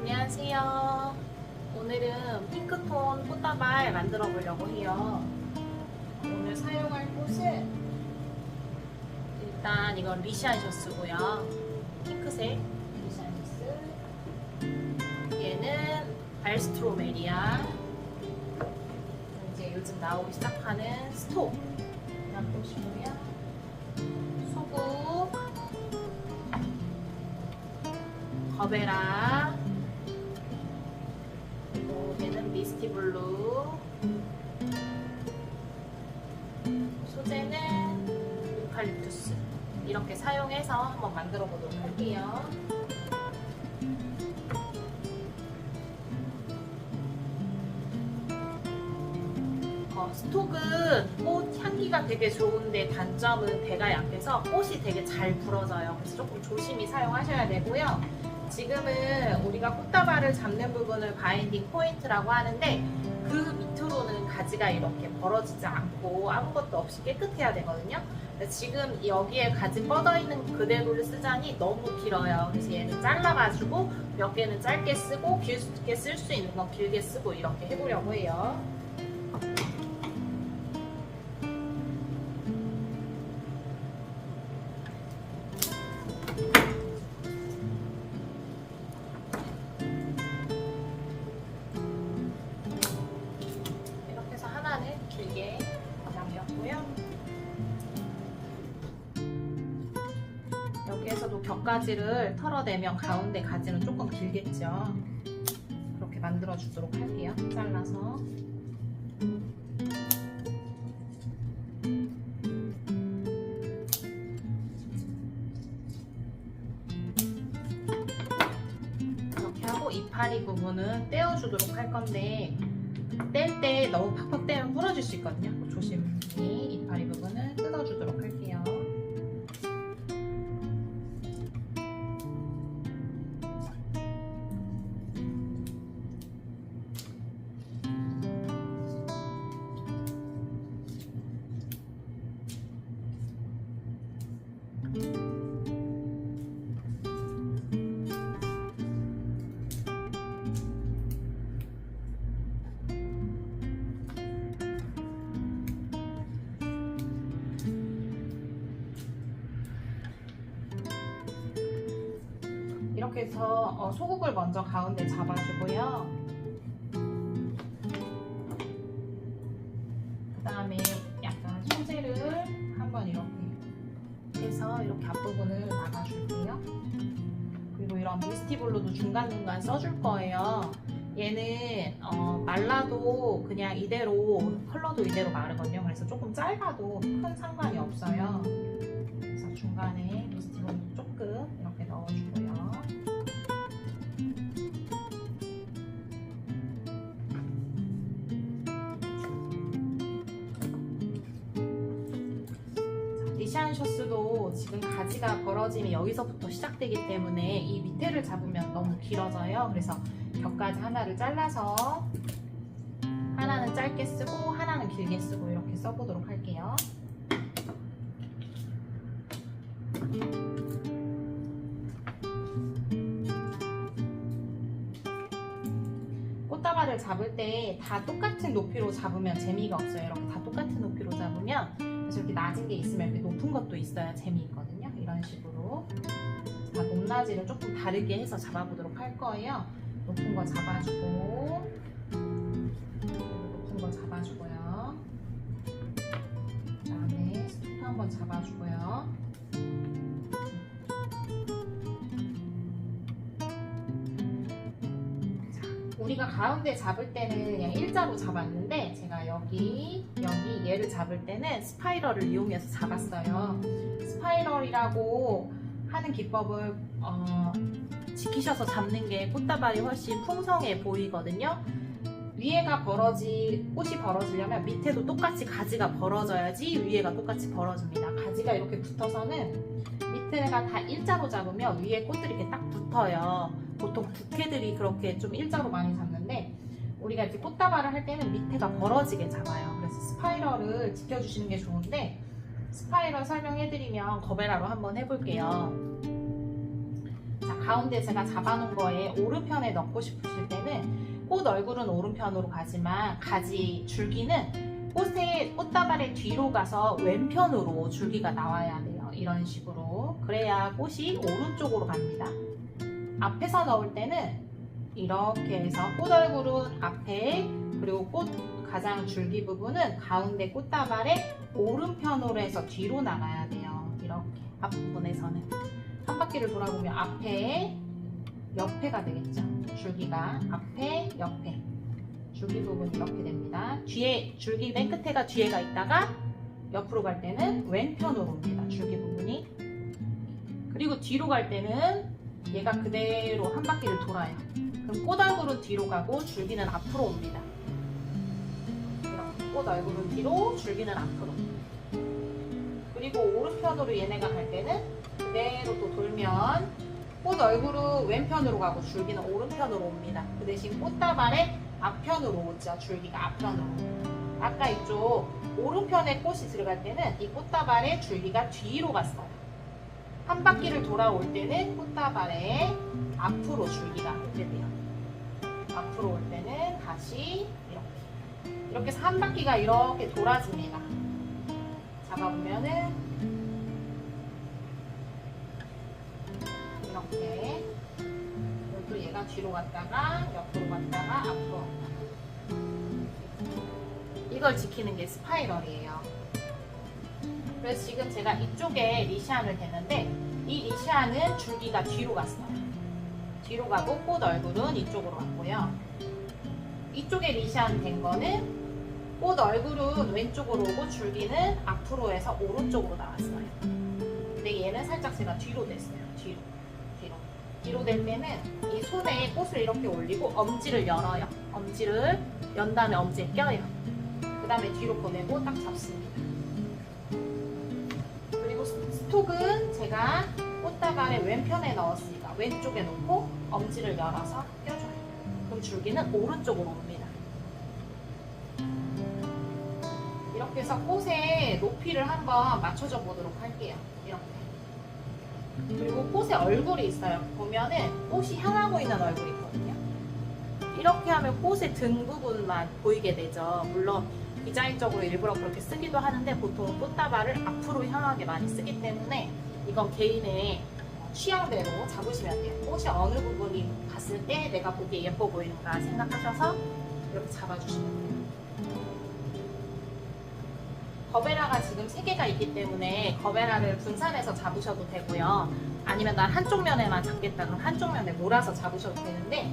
안녕하세요. 오늘은 핑크톤 꽃다발 만들어 보려고 해요. 오늘 사용할 꽃은 일단 이건 리시안셔스고요. 핑크색 리시안셔스. 얘는 알스트로메리아. 이제 요즘 나오기 시작하는 스톱. 이런 꽃이고요. 소국, 거베라, 그리고 얘는 미스티블루, 소재는 유칼립투스. 이렇게 사용해서 한번 만들어 보도록 할게요. 스톡은 꽃 향기가 되게 좋은데 단점은 대가 약해서 꽃이 되게 잘 부러져요. 그래서 조금 조심히 사용하셔야 되고요. 지금은 우리가 꽃다발을 잡는 부분을 바인딩 포인트라고 하는데 그 밑으로는 가지가 이렇게 벌어지지 않고 아무것도 없이 깨끗해야 되거든요. 지금 여기에 가지 뻗어 있는 그대로를 쓰자니 너무 길어요. 그래서 얘는 잘라가지고 몇 개는 짧게 쓰고 길게 쓸 수 있는 건 길게 쓰고 이렇게 해보려고 해요. 이렇게 해서 하나는 길게 남겼고요. 여기에서도 겹가지를 털어내면 가운데 가지는 조금 길겠죠. 그렇게 만들어 주도록 할게요. 잘라서. 이렇게 하고 이파리 부분은 떼어주도록 할 건데 뗄 때 너무 팍팍 떼면 부러질 수 있거든요. 조심히 이파리 부분을 뜯어주도록 할게요. 이렇게 해서 소국을 먼저 가운데 잡아주고요. 그 다음에 약간 소재를 한번 이렇게 해서 이렇게 앞부분을 막아줄게요. 그리고 이런 미스티블루도 중간중간 써줄 거예요. 얘는 말라도 그냥 이대로 컬러도 이대로 마르거든요. 그래서 조금 짧아도 큰 상관이 없어요. 그래서 중간에 미스티블루 조금 이렇게 넣어주고요. 리시안셔스도 지금 가지가 벌어짐이 여기서부터 시작되기 때문에 이 밑에를 잡으면 너무 길어져요. 그래서 겹가지 하나를 잘라서 하나는 짧게 쓰고 하나는 길게 쓰고 이렇게 써보도록 할게요. 꽃다발을 잡을 때 다 똑같은 높이로 잡으면 재미가 없어요. 이렇게 다 똑같은 높이로 잡으면 그래서 이렇게 낮은 게 있으면 이렇게 높은 것도 있어야 재미있거든요. 이런 식으로 다 높낮이를 조금 다르게 해서 잡아보도록 할 거예요. 높은 거 잡아주고 높은 거 잡아주고요. 그 다음에 스톱도 한번 잡아주고요. 우리가 가운데 잡을 때는 그냥 일자로 잡았는데 제가 여기 얘를 잡을 때는 스파이럴을 이용해서 잡았어요. 스파이럴이라고 하는 기법을 지키셔서 잡는 게 꽃다발이 훨씬 풍성해 보이거든요. 위에가 꽃이 벌어지려면 밑에도 똑같이 가지가 벌어져야지 위에가 똑같이 벌어집니다. 가지가 이렇게 붙어서는 밑에가 다 일자로 잡으면 위에 꽃들이 이렇게 딱 붙어요. 보통 부케들이 그렇게 좀 일자로 많이 잡는데 우리가 이렇게 꽃다발을 할 때는 밑에가 벌어지게 잡아요. 그래서 스파이럴을 지켜주시는 게 좋은데 스파이럴 설명해드리면 거베라로 한번 해볼게요. 자, 가운데 제가 잡아놓은 거에 오른편에 넣고 싶으실 때는 꽃 얼굴은 오른편으로 가지만 가지 줄기는 꽃다발의 뒤로 가서 왼편으로 줄기가 나와야 돼요. 이런 식으로. 그래야 꽃이 오른쪽으로 갑니다. 앞에서 넣을 때는 이렇게 해서 꽃 얼굴은 앞에, 그리고 꽃 가장 줄기 부분은 가운데 꽃다발의 오른편으로 해서 뒤로 나가야 돼요. 이렇게 앞부분에서는 한 바퀴를 돌아보면 앞에, 옆에가 되겠죠. 줄기가 앞에, 옆에. 줄기 부분이 이렇게 됩니다. 뒤에, 줄기 맨 끝에가 뒤에가 있다가 옆으로 갈 때는 왼편으로 옵니다. 줄기 부분이. 그리고 뒤로 갈 때는 얘가 그대로 한 바퀴를 돌아요. 그럼 꽃 얼굴은 뒤로 가고 줄기는 앞으로 옵니다. 이렇게 꽃 얼굴은 뒤로, 줄기는 앞으로. 그리고 오른편으로 얘네가 갈 때는 그대로 또 돌면 꽃 얼굴은 왼편으로 가고 줄기는 오른편으로 옵니다. 그 대신 꽃다발의 앞편으로 오죠. 줄기가 앞편으로. 아까 이쪽 오른편에 꽃이 들어갈 때는 이 꽃다발의 줄기가 뒤로 갔어요. 한 바퀴를 돌아올 때는 꽃다발의 앞으로 줄기가 오게 돼요. 앞으로 올 때는 다시 이렇게 해서 한 바퀴가 이렇게 돌아집니다. 잡아보면은 이렇게 또 얘가 뒤로 갔다가 옆으로 갔다가 앞으로 갔다가 이걸 지키는 게 스파이럴이에요. 그래서 지금 제가 이쪽에 리시안을 대는데 이 리시안은 줄기가 뒤로 갔어요. 뒤로 가고 꽃 얼굴은 이쪽으로 갔고요. 이쪽에 리시안 된 거는 꽃 얼굴은 왼쪽으로 오고 줄기는 앞으로 해서 오른쪽으로 나왔어요. 근데 얘는 살짝 제가 뒤로 됐어요. 뒤로 될 때는 이 손에 꽃을 이렇게 올리고 엄지를 열어요. 엄지를 연 다음에 엄지에 껴요. 그 다음에 뒤로 보내고 딱 잡습니다. 그리고 스톡은 제가 꽃다발의 왼편에 넣었으니까 왼쪽에 놓고 엄지를 열어서 껴줘요. 그럼 줄기는 오른쪽으로 옵니다. 이렇게 해서 꽃의 높이를 한번 맞춰줘 보도록 할게요. 이렇게. 그리고 꽃의 얼굴이 있어요. 보면은 꽃이 향하고 있는 얼굴이 있거든요. 이렇게 하면 꽃의 등 부분만 보이게 되죠. 물론 디자인적으로 일부러 그렇게 쓰기도 하는데 보통 꽃다발을 앞으로 향하게 많이 쓰기 때문에 이건 개인의 취향대로 잡으시면 돼요. 꽃이 어느 부분이 봤을 때 내가 보기에 예뻐 보이는가 생각하셔서 이렇게 잡아주시면 돼요. 거베라가 지금 3개가 있기 때문에 거베라를 분산해서 잡으셔도 되고요. 아니면 난 한쪽 면에만 잡겠다 그럼 한쪽 면에 몰아서 잡으셔도 되는데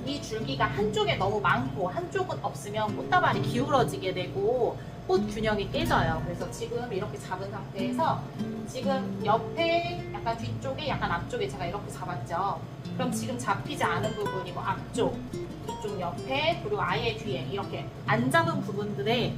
이 줄기가 한쪽에 너무 많고 한쪽은 없으면 꽃다발이 기울어지게 되고 꽃 균형이 깨져요. 그래서 지금 이렇게 잡은 상태에서 지금 옆에 약간 뒤쪽에 약간 앞쪽에 제가 이렇게 잡았죠. 그럼 지금 잡히지 않은 부분이 뭐 앞쪽, 이쪽 옆에 그리고 아예 뒤에 이렇게 안 잡은 부분들에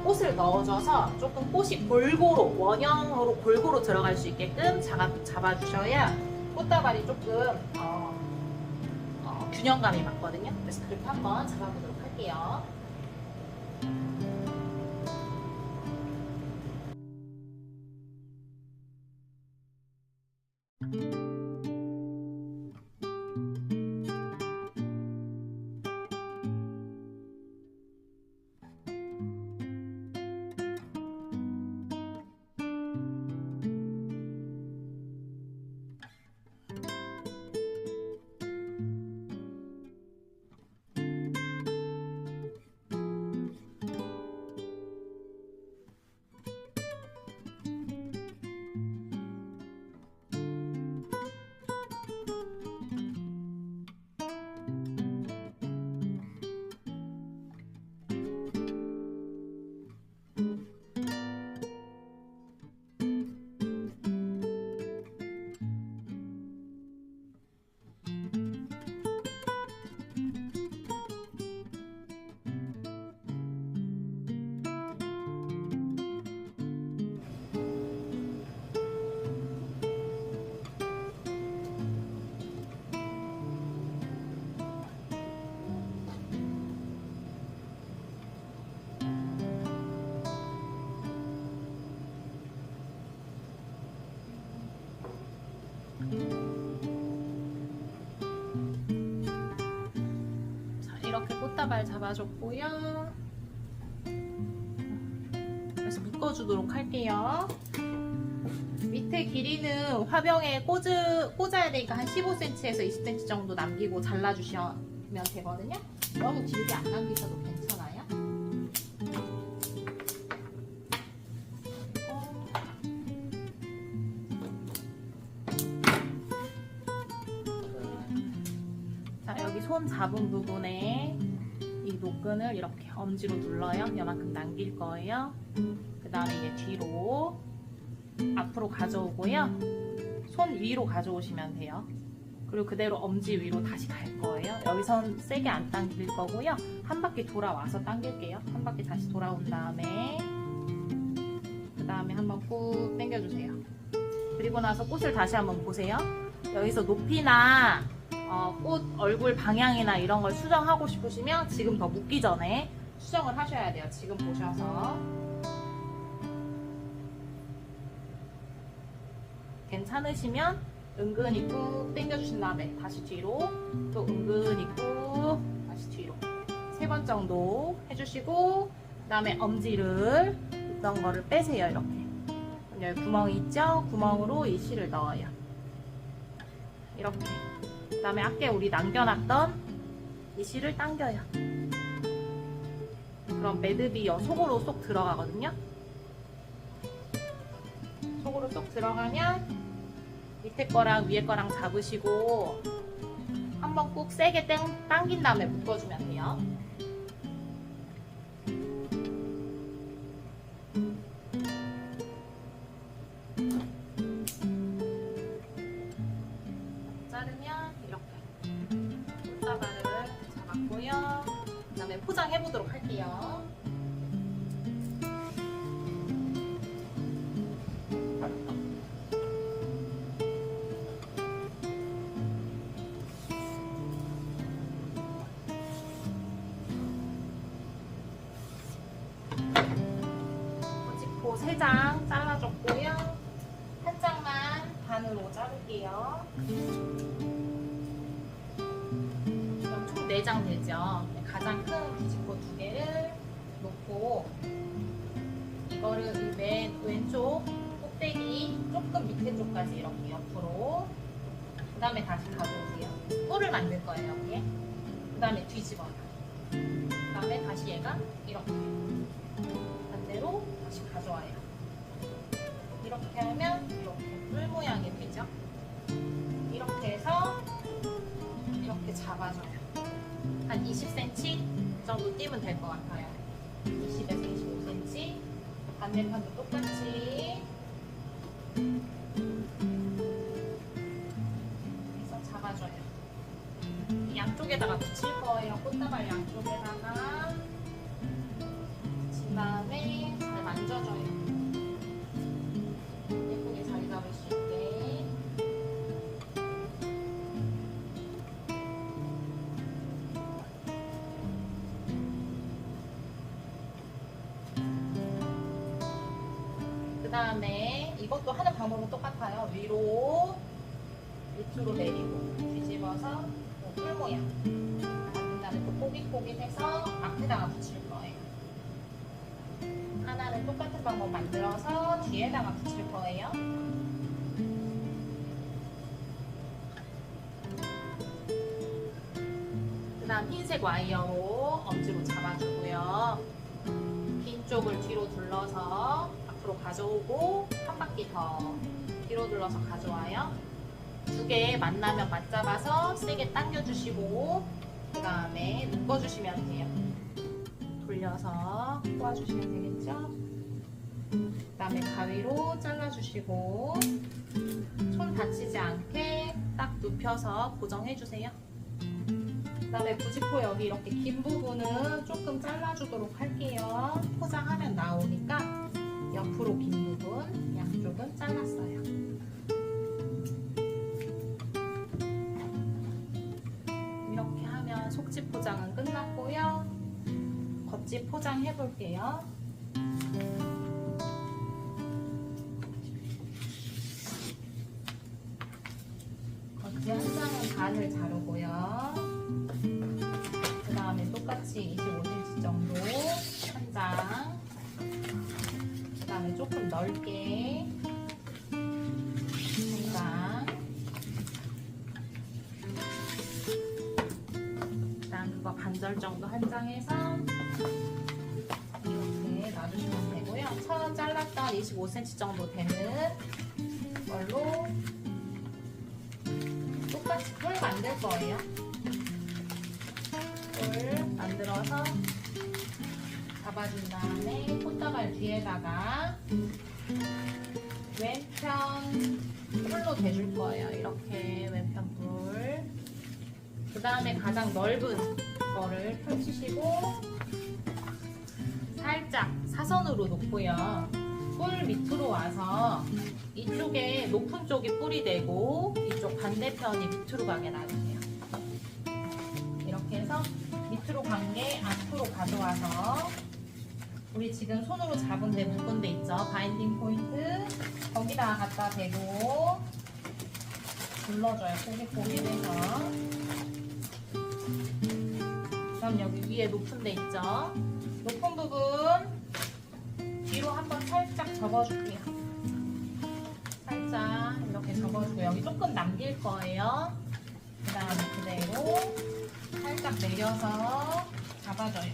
꽃을 넣어줘서 조금 꽃이 골고루 원형으로 골고루 들어갈 수 있게끔 잡아주셔야 꽃다발이 조금 균형감이 맞거든요. 그래서 그렇게 한번 잡아보도록 할게요. 꽃다발 잡아줬고요. 그래서 묶어주도록 할게요. 밑에 길이는 화병에 꽂아야 되니까 한 15cm에서 20cm 정도 남기고 잘라주시면 되거든요. 너무 길게 안 남기셔도 괜찮아요. 자, 여기 손 잡은 부분에 이 노끈을 이렇게 엄지로 눌러요. 이만큼 남길 거예요. 그 다음에 이제 뒤로 앞으로 가져오고요. 손 위로 가져오시면 돼요. 그리고 그대로 엄지 위로 다시 갈 거예요. 여기선 세게 안 당길 거고요. 한 바퀴 돌아와서 당길게요. 한 바퀴 다시 돌아온 다음에 그 다음에 한번 꾹 당겨주세요. 그리고 나서 꽃을 다시 한번 보세요. 여기서 높이나 꽃 얼굴 방향이나 이런 걸 수정하고 싶으시면 지금 더 묶기 전에 수정을 하셔야 돼요. 지금 보셔서 괜찮으시면 은근히 꾹 당겨주신 다음에 다시 뒤로, 또 은근히 꾹 다시 뒤로 3번 정도 해주시고, 그 다음에 엄지를 있던 거를 빼세요. 이렇게 여기 구멍이 있죠? 구멍으로 이 실을 넣어요. 이렇게. 그 다음에 아까 우리 남겨놨던 이 실을 당겨요. 그럼 매듭이 속으로 쏙 들어가거든요. 속으로 쏙 들어가면 밑에 거랑 위에 거랑 잡으시고 한번 꾹 세게 당긴 다음에 묶어주면 돼요. 자르면 이렇게 꽃다발을 잡았고요. 그 다음에 포장해 보도록 할게요. 꼬집고 3장 잘라줬고요. 한 장만 반으로 자를게요. 그럼 총 4장 되죠. 가장 큰 부직포 2개를 놓고 이거를 이 맨 왼쪽 꼭대기 조금 밑에 쪽까지 이렇게 옆으로, 그 다음에 다시 가져오세요. 뿔을 만들 거예요. 여기에. 그 다음에 뒤집어요. 그 다음에 다시 얘가 이렇게 반대로 다시 가져와요. 이렇게 하면 이렇게 뿔 모양이 되죠. 이렇게 해서 이렇게 잡아줘요. 한 20cm 정도 띄면 될 것 같아요. 20에서 25cm. 반대편도 똑같이 해서 잡아줘요. 양쪽에다가 붙일 거예요. 꽃다발 양쪽에다가 붙인 다음에 잘 만져줘요. 예쁘게 자리 잡을 수 있게. 그 다음에 이것도 하는 방법은 똑같아요. 위로 밑으로 내리고 뒤집어서 뿔 모양 만든 다음에 또 꼬깃꼬깃해서 앞에다가 붙일 거예요. 하나는 똑같은 방법 만들어서 뒤에다가 붙일 거예요. 그 다음 흰색 와이어로 엄지로 잡아주고요. 긴 쪽을 뒤로 둘러서 앞으로 가져오고 한 바퀴 더 뒤로 둘러서 가져와요. 2개 만나면 맞잡아서 세게 당겨주시고 그 다음에 묶어주시면 돼요. 돌려서 꼬아주시면 되겠죠? 그 다음에 가위로 잘라주시고 손 다치지 않게 딱 눕혀서 고정해주세요. 그 다음에 부직포 여기 이렇게 긴 부분은 조금 잘라주도록 할게요. 포장하면 나오니까 옆으로 긴 부분 양쪽은 잘랐어요. 이렇게 하면 속지 포장은 끝났고요. 겉지 포장 해볼게요. 겉지 한 장은 반을 자르고요. 그 다음에 똑같이 똑같이 25cm 정도 한 장. 그 다음에 조금 넓게 한 장. 그 다음 그거 반절 정도 한 장 해서 이렇게 놔주시면 되고요. 처음 잘랐던 25cm 정도 되는 걸로 똑같이 꿀 만들 거예요. 꿀 만들어서 잡아준 다음에 꽃다발 뒤에다가 왼편 뿔로 대줄 거예요. 이렇게 왼편 뿔. 그 다음에 가장 넓은 거를 펼치시고 살짝 사선으로 놓고요. 뿔 밑으로 와서 이쪽에 높은 쪽이 뿔이 되고 이쪽 반대편이 밑으로 가게 놔주세요. 이렇게 해서 밑으로 간 게 앞으로 가져와서 우리 지금 손으로 잡은 데 묶은 데 있죠? 바인딩 포인트 거기다가 갖다 대고 눌러줘요. 고깃고깃해서. 그럼 여기 위에 높은 데 있죠? 높은 부분 뒤로 한번 살짝 접어줄게요. 살짝 이렇게 접어주고 여기 조금 남길 거예요. 그 다음에 그대로 살짝 내려서 잡아줘요.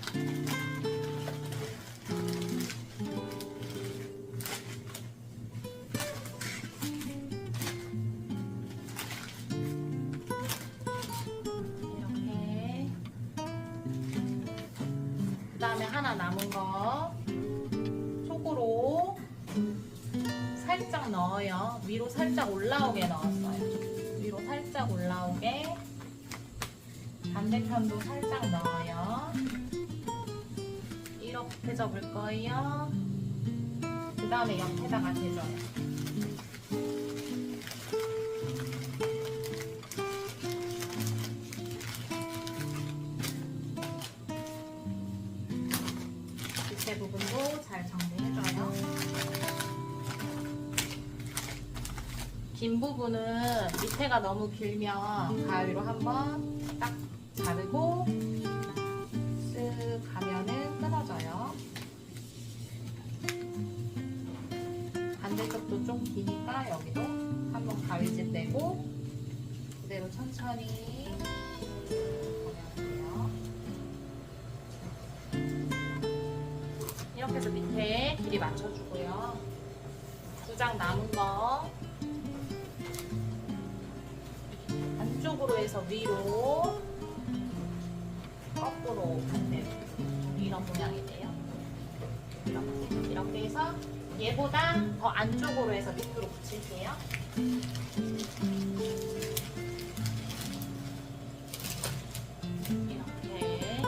이렇게. 그 다음에 하나 남은 거 속으로 살짝 넣어요. 위로 살짝 올라오게 넣었어요. 위로 살짝 올라오게. 반대편도 살짝 넣어요. 이렇게 접을 거예요. 그 다음에 옆에다가 대줘요. 밑에 부분도 잘 정리해줘요. 긴 부분은 밑에가 너무 길면 가위로 한번 딱 자르고 쓱 가면은 끊어져요. 반대쪽도 좀 기니까 여기도 한번 가위질 내고 그대로 천천히 보내면 돼요. 이렇게 해서 밑에 길이 맞춰주고요. 2장 남은 거 안쪽으로 해서 위로 거꾸로 반대로 이런 모양이 돼요. 이렇게 해서 얘보다 더 안쪽으로 해서 밑으로 붙일게요. 이렇게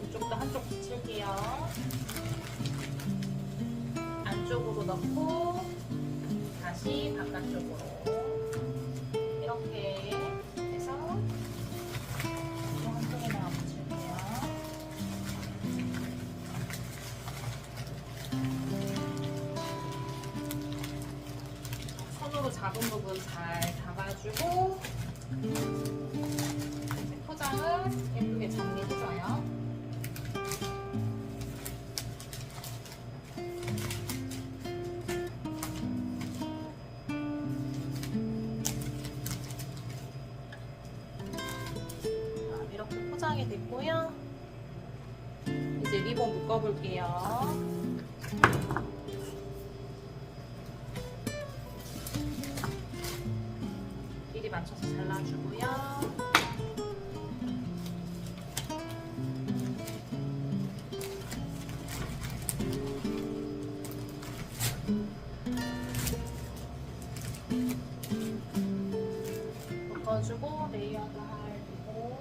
이쪽도 한쪽 붙일게요. 안쪽으로 넣고 다시 바깥쪽으로 이렇게 해서 한쪽에다가 붙일게요. 손으로 잡은 부분 잘 잡아주고 이제 포장을 예쁘게 정리해줘요. 포장이 됐고요. 이제 리본 묶어볼게요. 길이 맞춰서 잘라주고요. 묶어주고 레이어드 할고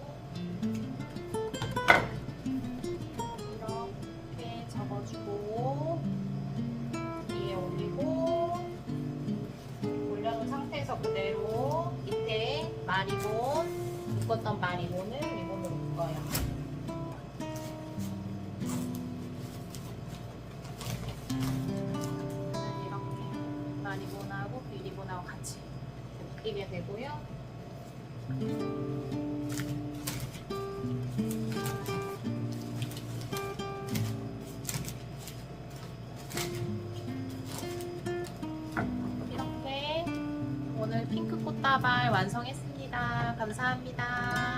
이렇게 접어주고 위에 올리고 올려놓은 상태에서 그대로 밑에 마리본 묶었던 마리본을 리본으로 묶어요. 이렇게 마리본하고 비리본하고 같이 묶이게 되고요. 가발 완성했습니다. 감사합니다.